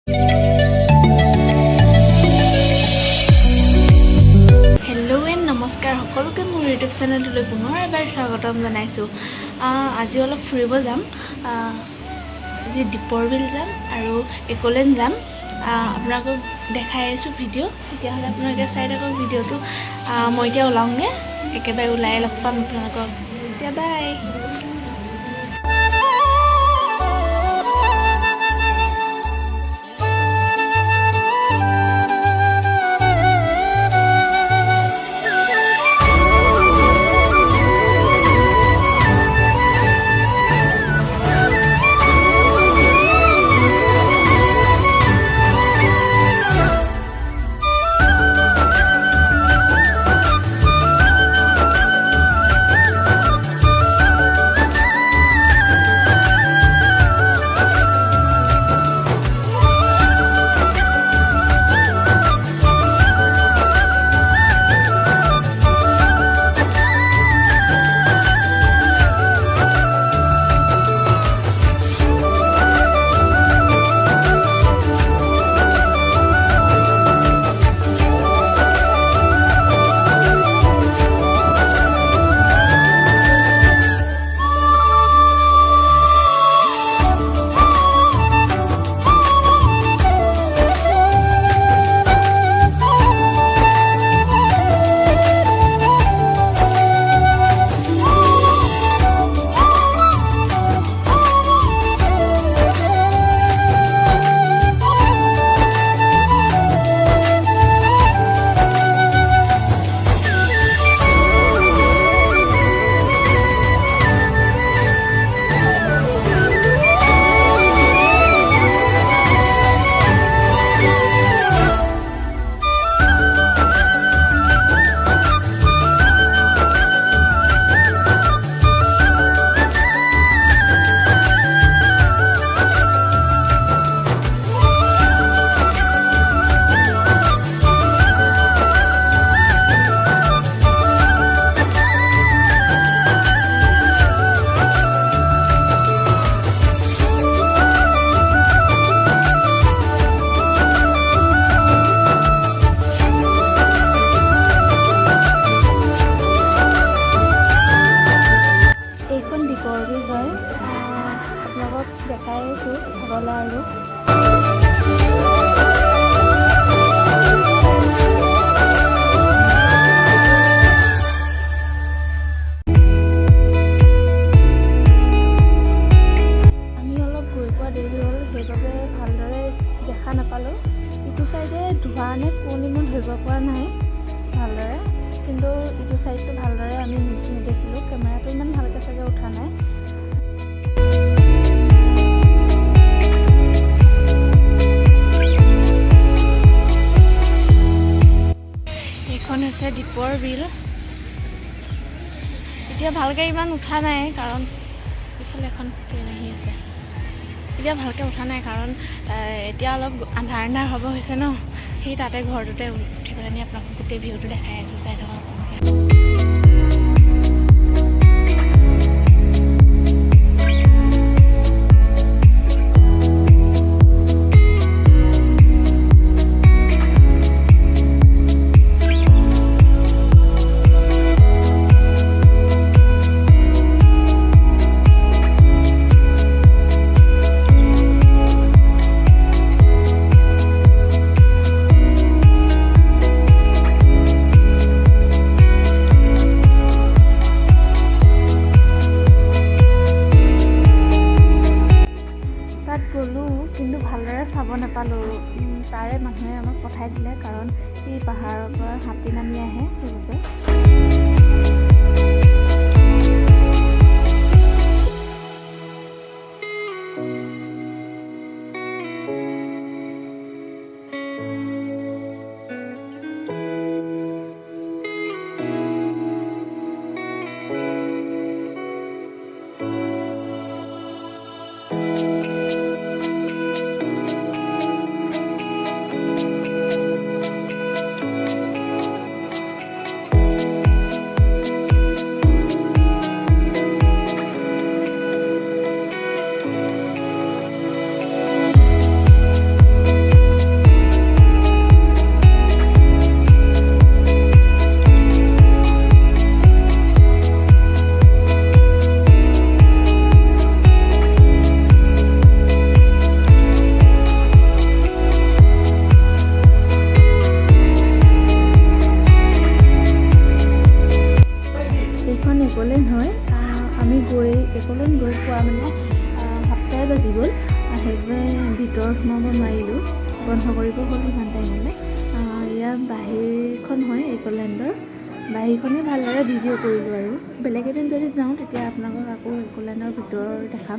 Hello and नमस्कार সকলোকে মোৰ ইউটিউব চেনেললৈ পুনৰ এবাৰ স্বাগতম জনাইছো। আজি অলপ ফুৰিব যাম। আজি দীপৰ বিল যাম আৰু একলেণ্ড যাম। আপোনালোকক দেখাই আছো ভিডিঅ'। তেতিয়া হলে আপোনালোকে চাই থাকক ভিডিঅ'টো। মই এতিয়া ওলাওঁগে, একেবাৰে ওলাই লগ পাম আপোনালোকক। এতিয়া বাই। দেখাই আছো ঘৰলৈ আৰু আমি অলপ গৈ পোৱা দেৰি হ'ল, সেইবাবে ভালদৰে দেখা নাপালোঁ। ইটো চাইডে ধোঁৱা নে কুঁৱলী মই ধৰিব পৰা নাই ভালদৰে, কিন্তু ইটো চাইডটো ভালদৰে আমি নেদেখিলোঁ। কেমেৰাটো ইমান ভালকৈ চাগে উঠা নাই। এইখন হৈছে দীপৰ বিল। এতিয়া ভালকৈ ইমান উঠা নাই, কাৰণ পিছলৈ এখন ট্ৰেইন আহি আছে। এতিয়া ভালকৈ উঠা নাই কাৰণ এতিয়া অলপ আন্ধাৰ আন্ধাৰ হ'ব হৈছে ন। সেই তাতে ঘৰটোতে উঠি পেলাই আপোনালোকক গোটেই ভিউটো দেখাই আছোঁ, চাই থকা কিন্তু ভালদৰে চাব নাপালোঁ। তাৰে মানুহে আমাক পঠাই দিলে, কাৰণ এই পাহাৰৰ পৰা হাতী নামি আহে সেইবাবে। ভিতৰত সোমাব নোৱাৰিলোঁ, বন্ধ কৰিব হ'ল সিমান টাইমলৈ। ইয়াৰ বাহিৰখন হয় একলেণ্ডৰ, বাহিৰখনেই ভালদৰে ভিডিঅ' কৰিলোঁ আৰু বেলেগ এদিন যদি যাওঁ তেতিয়া আপোনালোকক আকৌ একলেণ্ডৰ ভিতৰ দেখাম।